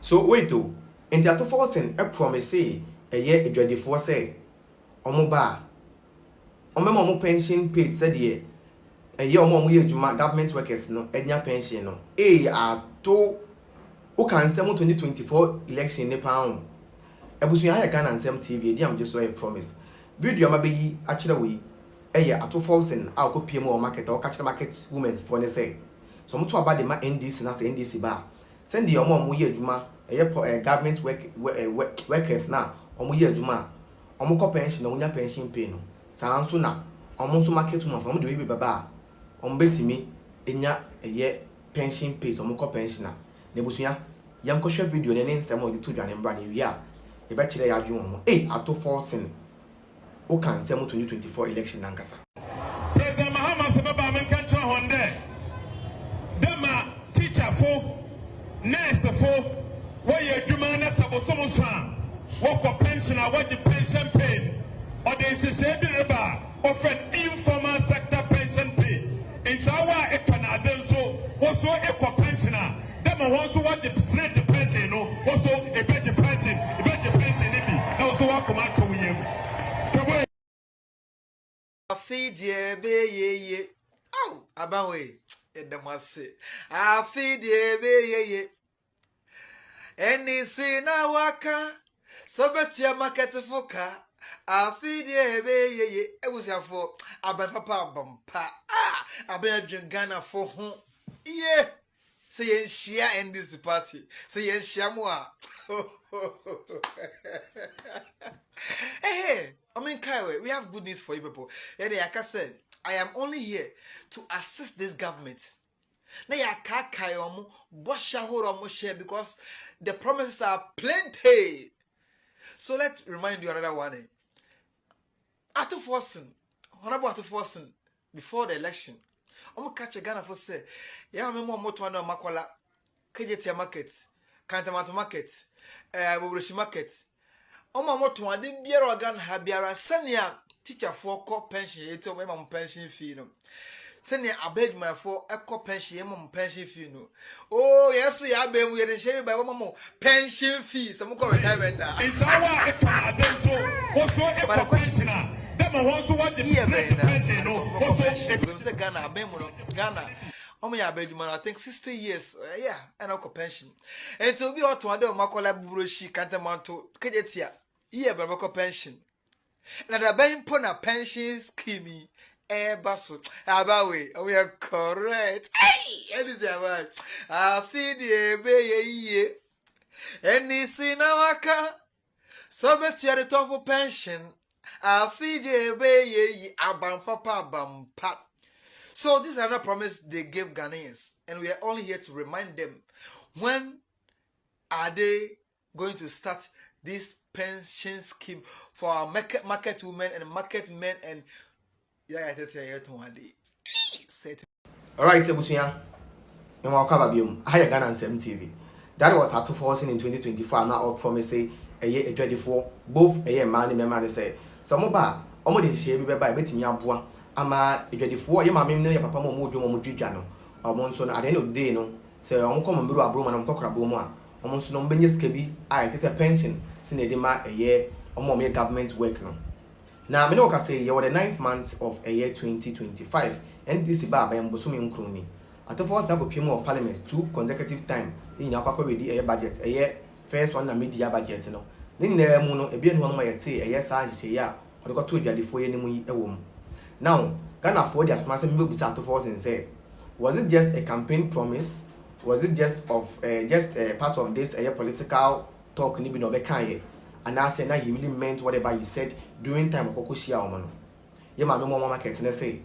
So wait though, Eeii Ato Forson promise say eye adwadifo say omo ba omo pension paid said ye eye omo ye adwuma government workers no enya pension no Eeii Ato who can say 2024 election ne pound ebusu ya Ghana Nsem TV edi am just a promise video ma be yi a kire we Eeii Ato Forson a ko piem o market o ka kire market women's for ne say so mo to aba de ma NDC na say NDC ba send the omo ye adwuma government workers na omo ye adwuma omo ko pension omo nya pension pay no saa nso na omo nso market woman from the we baba omo betimi enya pension pay so omo ko pensioner na ebusuya yam ko share video ne nsem o de to dwane mbra na wi a e ba kire ya adwon omo Ato Forson o kan nsem 2024 election nankasa President Mahama se baba men kan tra honde dema teacher fo nurse fo where adwuma na sabosomo so a wo pension a what the pension pay or the share the riba offered informal sector pension pay in sawa e Canada so also e pensioner them want to what the straight pension no also a better pension be also what come out with him feed ye be ye oh abawe edamase I feed ye be ye any sin na waka so betia market foka I feed ye be ye ebusiafo aban papa bampa aban Ghana for ho yeah say yen share in this party say yen share mo hey I mean Kaiwe, we have good news for you people. Yeah, like I said, I am only here to assist this government. Now ya kai omo bosha horo share because the promises are plenty. So let's remind you another one. Ato Forson, Honorable Ato Forson, before the election, omo catch a Ghana for say, yeah, me mo moto na makwala, KJT market, Kantamato market, Bobroshi market. Omo moto ade biara organ ha biara senia teacher for call pension eto me mam pension fee no senia abeg my for eco pension mam pension fee no oh yes ya be mu ye shey by mam pension fee some call retirement it's our economy so also eco pensioner them want to what the pension no also say Ghana abeg mu no Ghana omo ya abeg man I think 60 years yeah and eco pension and to be oto ade o makola Bobroshi Kantamanto kejetia yeah, but pension. Now the bank put a pension scheme. Basso. Abawe, we are correct. Hey, it is about. I feed ye be any sin waka. So bet you the top of pension. I feed ye be abam papa bampa. So this is another promise they gave Ghanaians, and we are only here to remind them when are they going to start this pension scheme for our market women and market men and yeah, I tell you one day. Alright, ebusuya me wa kwa babiom haya Ghana Nsem TV. That was Ato Forson in 2024 now all promise say eye adwadifo both eye man and member say so mo ba omo de hye bi beba betimi aboa ama adwadifo ye mamem ne ye papa mo mo dwo mo dwidwa no omo nso no at the end of the day no say omo kom mbiro abro ma na mkokora bro mo a omo nso no mbenye sika bi a it is a pension sin e de ma eye omo me government work no na me no ka say ye were the 9th month of a year 2025 and this ba ba mbosumi nkru ni Ato Forson go piem of parliament 2 consecutive time ni nya kwakwa ready eye budget eye first one na media budget no ni na mu no ebi enu no ma yete eye sa hyehyɛ ya o de ko to adwadefo ye ni mu yi ewom now Ghana for the asmase me be Ato Forson say was it just a campaign promise was it just part of this political talk ni bi no be kan ye and I said that he really meant whatever he said during time of Kokoshia Omono. Ye ma no more market na say.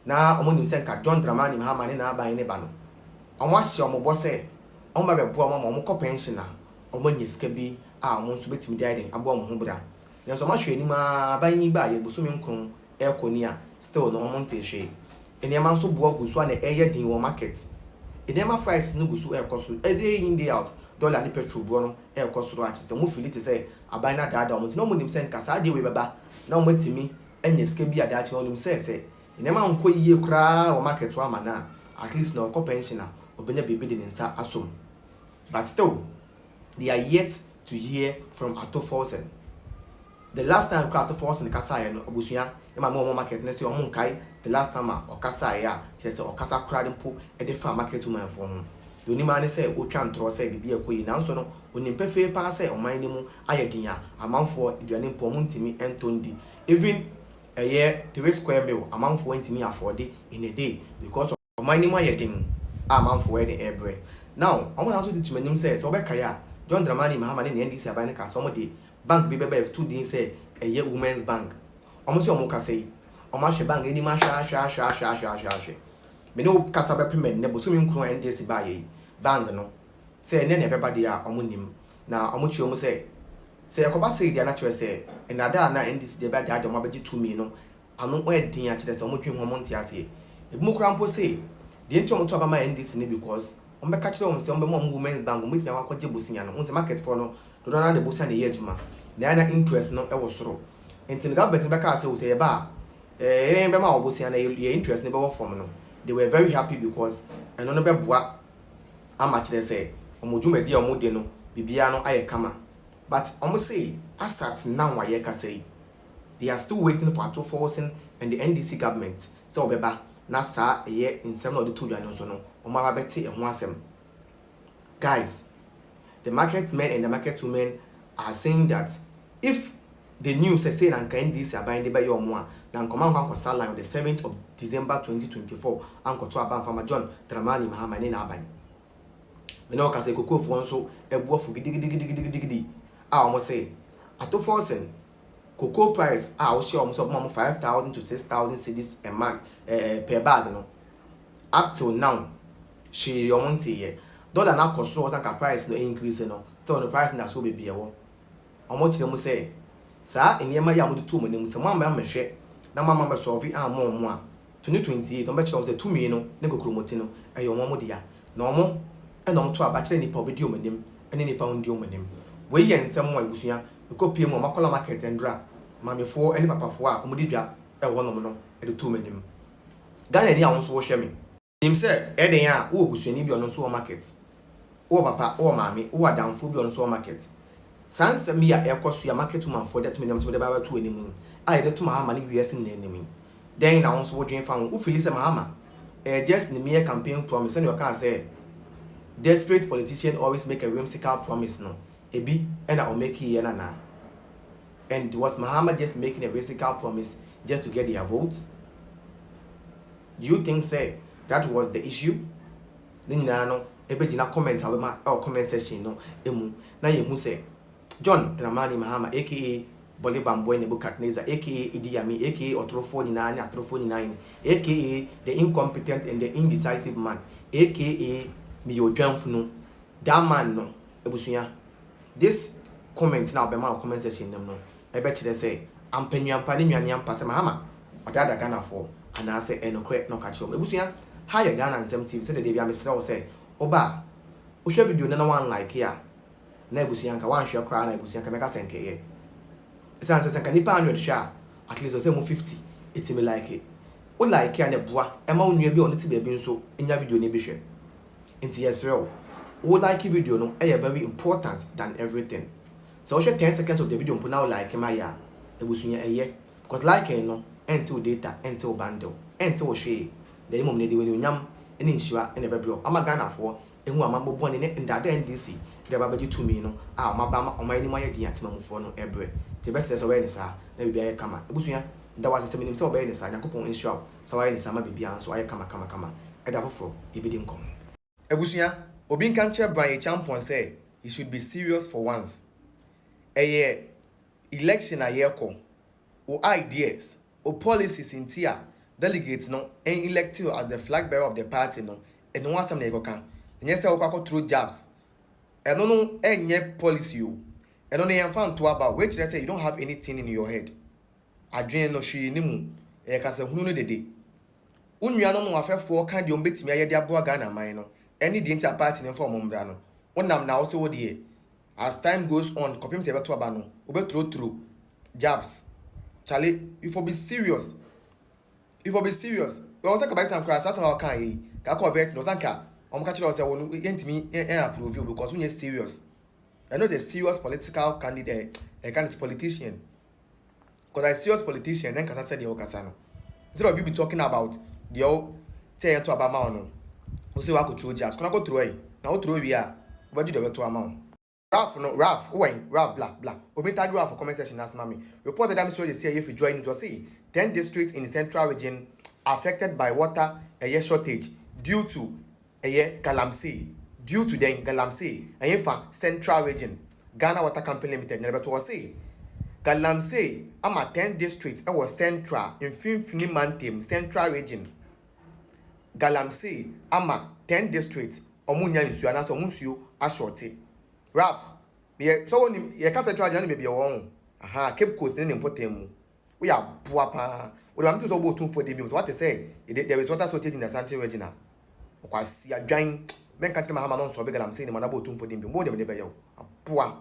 Na omo nim senka John Dramani Mahama ne na aban ne ba no. Omo ahye omo bo say omo ba bebo omo ko pension na omo nye sika bi a omo nso betimi di aden abo omo ho bra. Na so ma hwe ni ma aban yi ba ye bosumi nkron e koni a still no omo nte hwe. Ene ma nso bo agusu na eye din wo market. Ene ma price no gusu e koso e day in day out. Dollar ni petrol bro no e koso ro achi se mo feel it say aban na daada omo ti no mo nim senka sa de we beba na omo timi enye sika bi ada achi onim se inema nko yiye kura o market wa mana at least na ko pensioner obenya bebe de nsa asom but still they are yet to hear from Ato Forson. The last time Ato Forson kasa no obusuya e ma mo market na say omo nkai the last time okasa ya say okasa kra mpo e de fa market woman for ho the onima ne say otwa ntro say bibi ekoyi na nso no onim pefe pa say oman ni mu ayedin a amanfo aduane mpo mo ntimi entondi even a year 3 square meal amanfo ntimi afford in a day because of oman ni mu ayedin amanfo e de ebre now omo na so di tumanim say so obeka ya John Dramani Mahama ne NDC aban ne ka so mo de bank bi bebe 2 din say a year women's bank omo se omo ka say omo hwe bank ni ma hwa me no kasa be payment ne boso mi nkru NDC ba ye bank no say ne everybody a omo nim na omo chi omo say yakoba say dia na chere say enada na NDC de ba dia de omo beji 2 mi no ano o edin a chere say omo twen ho mo ntia say ebi mo kra mpo say de nti omo to aba ma NDC ne because omo be ka chere omo say omo be mo women's bank omo twen akwaje bosinya no onse market for no do na de bosia ne ye adwuma na interest no e wo soro enti the government be ka say o say e ba be ma obosia na ye interest ne be wo form no they were very happy because eno no be boa ama kire say omo dwuma dia omo de no bibia no aye kama but omo say asat now aye ka say they are still waiting for Ato Forson and the NDC government say obeba na sa eye insem no de to dwan so no omo aba beti e ho asem. Guys, the market men and the market women are saying that if the news say na kan this aban by your mo na nkoma nkwa sala on the 7th of December 2024 anko to aban farmer John Dramani Mahama ne na aban me no ka say kokofo nso ebuofo gidigidi almost say Ato Forson cocoa price wo share almost 5,000 to 6,000 cedis a month per bag no up till now she omonte ye dollar na cost was anka price no increase no still the price na so be e wo omo kire mu say sa enema ya mo de tu mo ne mu se mo amba mehwe na mama be solve mo a 2028 on be kire say 2 million no ne kokromoti no eyo mo de ya na omo e no to aba kire nipa obedi omanim ene nipa ondi omanim we ye nsem mo ibusua because pie mo makola market ndra mamefo ene papafo a omo de dwa e wo no mo no e de tu omanim Ghana ni awon so wo hwe me nim say e den a wo obusuani bi ono so wo market wo papa wo mami wo adamfo bi ono so wo market sansem ya ekoso ya market woman for that minimum to the baba to enimu I de to Mahama ni US ni enimu then na won so wo dwen fa wo feel say Mahama just the mere campaign promise and you can say desperate politician always make a whimsical promise no ebi and I will make here na and was Mahama just making a whimsical promise just to get their votes? Do you think say that was the issue? Then no ebe jina comment awema or comment section no emu na yehu say John Dramani Mahama aka Boli Bamboy Nebukadnezar aka Idi Amin aka Otrofo ni nani Atrofo ni nani aka the incompetent and the indecisive man aka Miyo Dwamfunu that man no ebusuya this comment now be ma comment section them no ebe kire say ampenyampa ni nwane ampa se Mahama odada Ghana for ana say enokre no kacho ebusuya higher Ghana and 70 say the dey bia mesra say oba o hwe video na one like here na ebusuyanka wan hwe kra na ebusuyanka meka senke ye esan se senka nipa 100 sha at least say mo 50 etimi like it o like ya ne boa e ma onua bi on ti be bi nso enya video ne bi hwe enti yesrew o like video no e very important than everything so o hwe 10 seconds of the video mpo na o like ma ya ebusunya eye because like no until data until bundle until hwe the imom ne de we nyam ene nhira ene bebro amagana for ehu amambo ne ndada NDC de baba ji 2 mi no a omaba omani mo yedi atemamufo no ebre te best so we ni sa na bibia ye kama ebusuya nda wase se minim se obaye ni sa yakopon nhira so we ni sa ma bibia so aye kama eda foforo ibidi nkom ebusuya obi nkan che Brian Champon say he should be serious for once election ayeko o ideas o policies in tia delegates no and elect you as the flag bearer of the party no and one some na yekoka enye se okwa through jobs eno no enye policy o eno na yemfa to about which they say you don't have anything in your head adwen no hwe ni mu ka se hunu no dede unua no mo afefo kan de ombetimi ayede abo Ghana man no any the inter party no for omombra no wonam na also wo de as time goes on kopim se beto aba no through jobs chale you for be serious we also ka buy some class as our kan ka convert no sanka omka chiro say wonu yentimi approve you because we serious I know the serious political candidate, a candidate politician. Because I serious politician, then can say the Okasano. Instead of you be talking about the old say to Abama no. We say what could throw jabs. Can I go through it? Now through we are. What do you do to amount? Ralph, no, Ralph, when Ralph, blah. We tag Ralph for comment section as mommy. Reported that Mr. say if you join it was say 10 districts in the central region affected by water a year shortage due to a year galamsey. Due to the galamsey, a year for central region. Ghana Water Company Limited, never to say. Galamsey, I'm at 10 districts, I was central, in Finfini Mantim, central region. Galamsey, I'm at 10 districts, Omunya in Suana, so Musio, a shorty. Ralph, so when you can't central journey may be your own. Aha, Cape Coast, then import them. We are Puapa. We want to so about for the news. What they say, there is water shortage in the Santi Regina. Because you are giant, men can't tell my hammer on so big, I'm saying, I'm about for them, more than the Bayo. Poor.